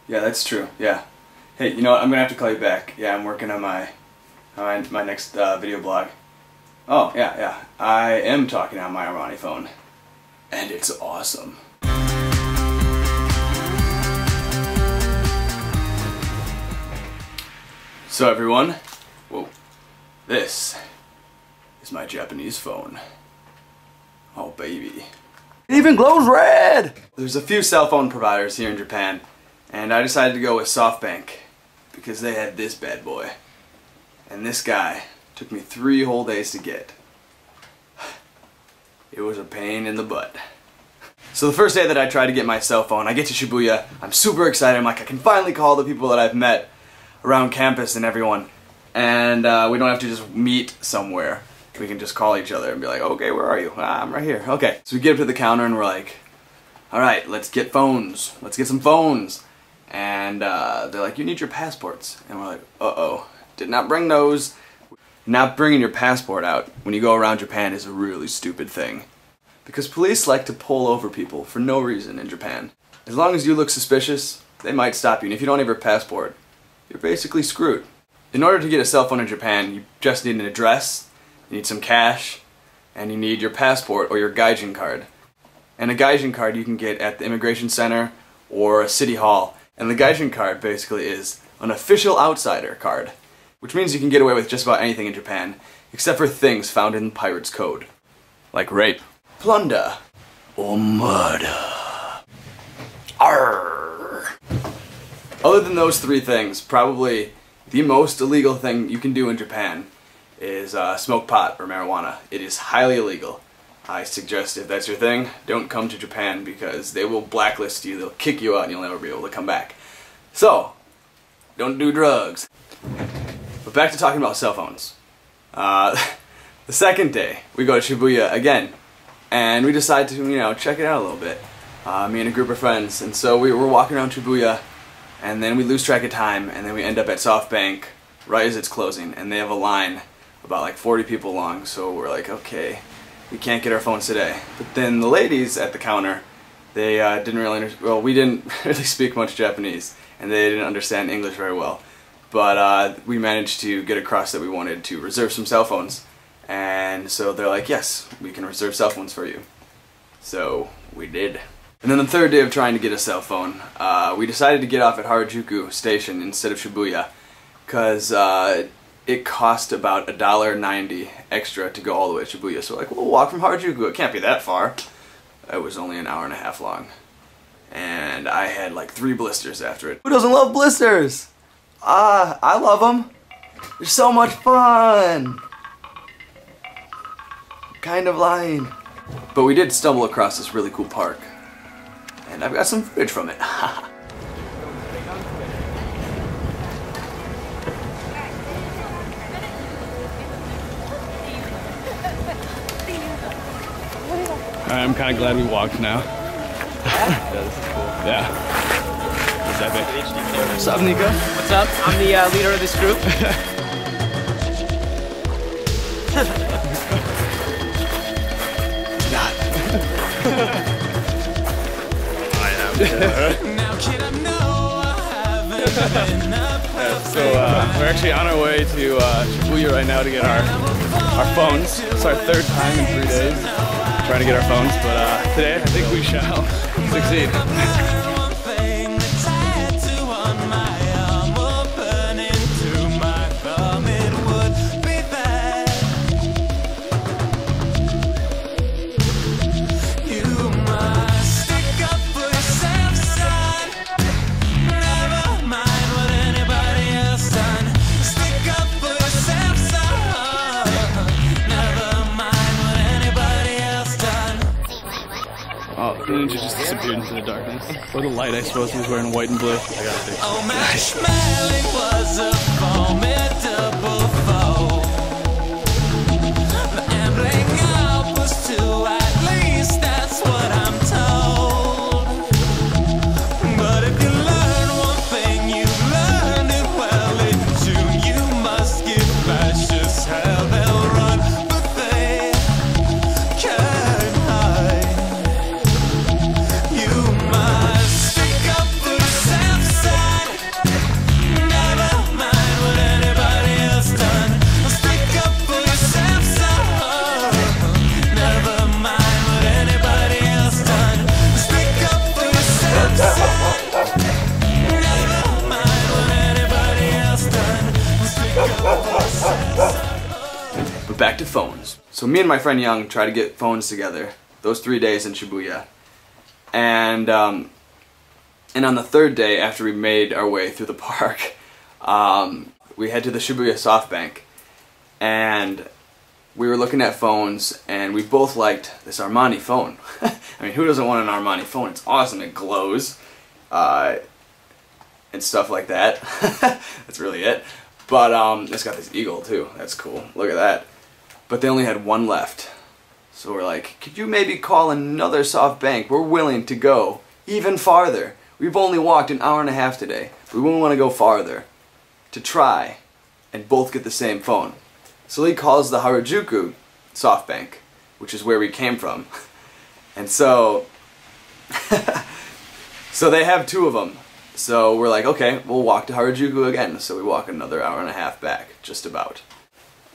Yeah, that's true. Yeah. Hey, you know what? I'm gonna have to call you back. Yeah, I'm working on my next video blog. Oh, yeah. I am talking on my Armani phone, and it's awesome. So everyone, whoa, this is my Japanese phone. Oh baby. It even glows red! There's a few cell phone providers here in Japan, and I decided to go with Softbank because they had this bad boy. And this guy took me 3 whole days to get. It was a pain in the butt. So the first day that I tried to get my cell phone, I get to Shibuya, I'm super excited, I'm like, I can finally call the people that I've met around campus and everyone, and we don't have to just meet somewhere. We can just call each other and be like, okay, where are you? I'm right here. Okay. So we get up to the counter and we're like, alright, let's get phones. Let's get some phones. And they're like, you need your passports. And we're like, uh-oh, did not bring those. Not bringing your passport out when you go around Japan is a really stupid thing. Because police like to pull over people for no reason in Japan. As long as you look suspicious, they might stop you. And if you don't have your passport, you're basically screwed. In order to get a cell phone in Japan, you just need an address, you need some cash, and you need your passport or your gaijin card. And a gaijin card you can get at the immigration center or a city hall. And the gaijin card basically is an official outsider card, which means you can get away with just about anything in Japan, except for things found in Pirates Code. Like rape, plunder, or murder. Arrgh. Other than those 3 things, probably the most illegal thing you can do in Japan is smoke pot or marijuana. It is highly illegal. I suggest if that's your thing, don't come to Japan because they will blacklist you, they'll kick you out and you'll never be able to come back. So, don't do drugs. But back to talking about cell phones. The second day, we go to Shibuya again, and we decide to, check it out a little bit. Me and a group of friends, and so we were walking around Shibuya, and then we lose track of time, and then we end up at Softbank right as it's closing, and they have a line about like 40 people long, so we're like, okay, we can't get our phones today. But then the ladies at the counter, they didn't really we didn't really speak much Japanese, and they didn't understand English very well. But we managed to get across that we wanted to reserve some cell phones, and so they're like, yes, we can reserve cell phones for you. So we did. And then the third day of trying to get a cell phone, we decided to get off at Harajuku Station instead of Shibuya, because it cost about $1.90 extra to go all the way to Shibuya. So we're like, we'll walk from Harajuku, it can't be that far. It was only an hour and a half long. And I had like 3 blisters after it. Who doesn't love blisters? I love them. They're so much fun. I'm kind of lying. But we did stumble across this really cool park. And I've got some footage from it. I'm kind of glad we walked now. Yeah, this is cool. Yeah. What's epic. What's up, Nico? What's up? I'm the leader of this group. So we're actually on our way to Shibuya right now to get our phones. It's our 3rd time in 3 days trying to get our phones, but today I think we shall succeed. Oh, the ninja just disappeared into the darkness. Or the light, I suppose. He was wearing white and blue. I got a picture. Oh, my smelling was a formidable foe. The ambling up was 2 at least, that's what I'm told. But if you learn one thing, you learned it well in June. You must give fascists hell, they'll run, but they can't hide. You must stick up for the south side. So me and my friend Young tried to get phones together those 3 days in Shibuya. And on the third day, after we made our way through the park, we head to the Shibuya Softbank. And we were looking at phones, and we both liked this Armani phone. I mean, who doesn't want an Armani phone? It's awesome. It glows. And stuff like that. That's really it. But it's got this eagle too. That's cool. Look at that. But they only had one left. So we're like, could you maybe call another Softbank? We're willing to go even farther. We've only walked an hour and a half today. We wouldn't want to go farther to try and both get the same phone. So he calls the Harajuku Softbank, which is where we came from. And so so they have two of them. So we're like, okay, we'll walk to Harajuku again. So we walk another hour and a half back, just about.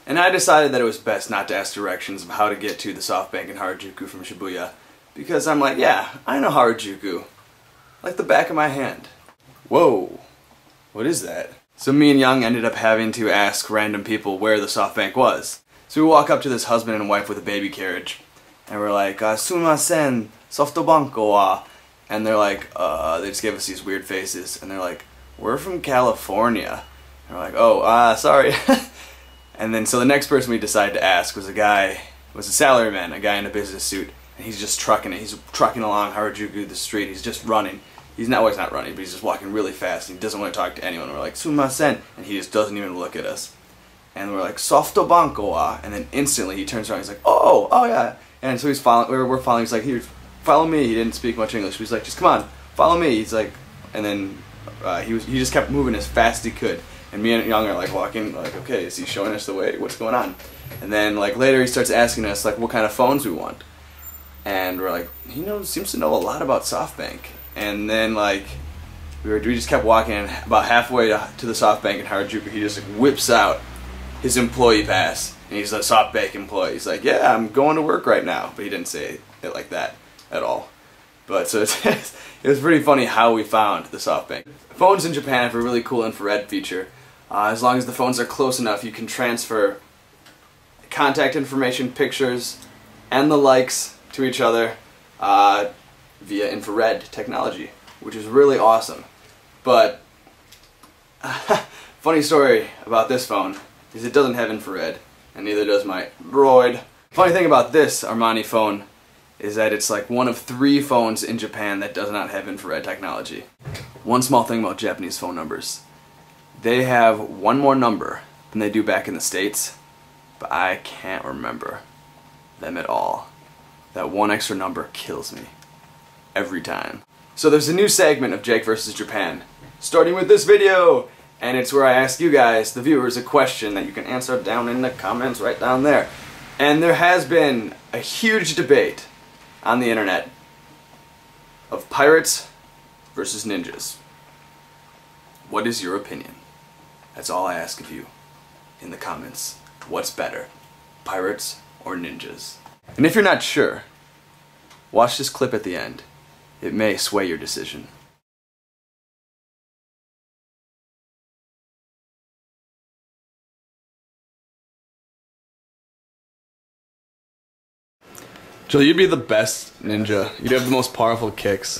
And I decided that it was best not to ask directions of how to get to the Softbank in Harajuku from Shibuya. Because I'm like, yeah, I know Harajuku. Like the back of my hand. Whoa, what is that? So me and Young ended up having to ask random people where the Softbank was. So we walk up to this husband and wife with a baby carriage. And we're like, sumimasen, Softbank wa. And they're like, they just gave us these weird faces. And they're like, we're from California. And we're like, oh, sorry. And then, so the next person we decided to ask was a salaryman, a guy in a business suit. And he's just trucking it. He's trucking along Harajuku, the street. He's just running. He's not running, but he's just walking really fast. And he doesn't want to talk to anyone. We're like, sumimasen. And he just doesn't even look at us. And we're like, Softbank wa. And then instantly he turns around. He's like, oh yeah. And so he's following, we're following. He's like, here, follow me. He didn't speak much English. But he's like, just come on, follow me. He's like, and then he just kept moving as fast as he could. And me and Young are like walking, like, okay, is he showing us the way? What's going on? And then like later he starts asking us like what kind of phones we want. And we're like, he seems to know a lot about Softbank. And then like we just kept walking, and about halfway to the Softbank in Harajuku, he just like, whips out his employee pass. And he's a Softbank employee. He's like, yeah, I'm going to work right now. But he didn't say it like that at all. But so it was pretty funny how we found the Softbank. Phones in Japan have a really cool infrared feature. As long as the phones are close enough, you can transfer contact information, pictures, and the likes to each other via infrared technology, which is really awesome. But funny story about this phone is it doesn't have infrared, and neither does my Droid. Funny thing about this Armani phone is that it's like one of 3 phones in Japan that does not have infrared technology. One small thing about Japanese phone numbers. They have one more number than they do back in the States, but I can't remember them at all. That one extra number kills me. Every time. So there's a new segment of Jake vs. Japan, starting with this video! And it's where I ask you guys, the viewers, a question that you can answer down in the comments right down there. And there has been a huge debate on the internet of pirates versus ninjas. What is your opinion? That's all I ask of you in the comments. What's better, pirates or ninjas? And if you're not sure, watch this clip at the end. It may sway your decision. Joe, you'd be the best ninja. You'd have the most powerful kicks.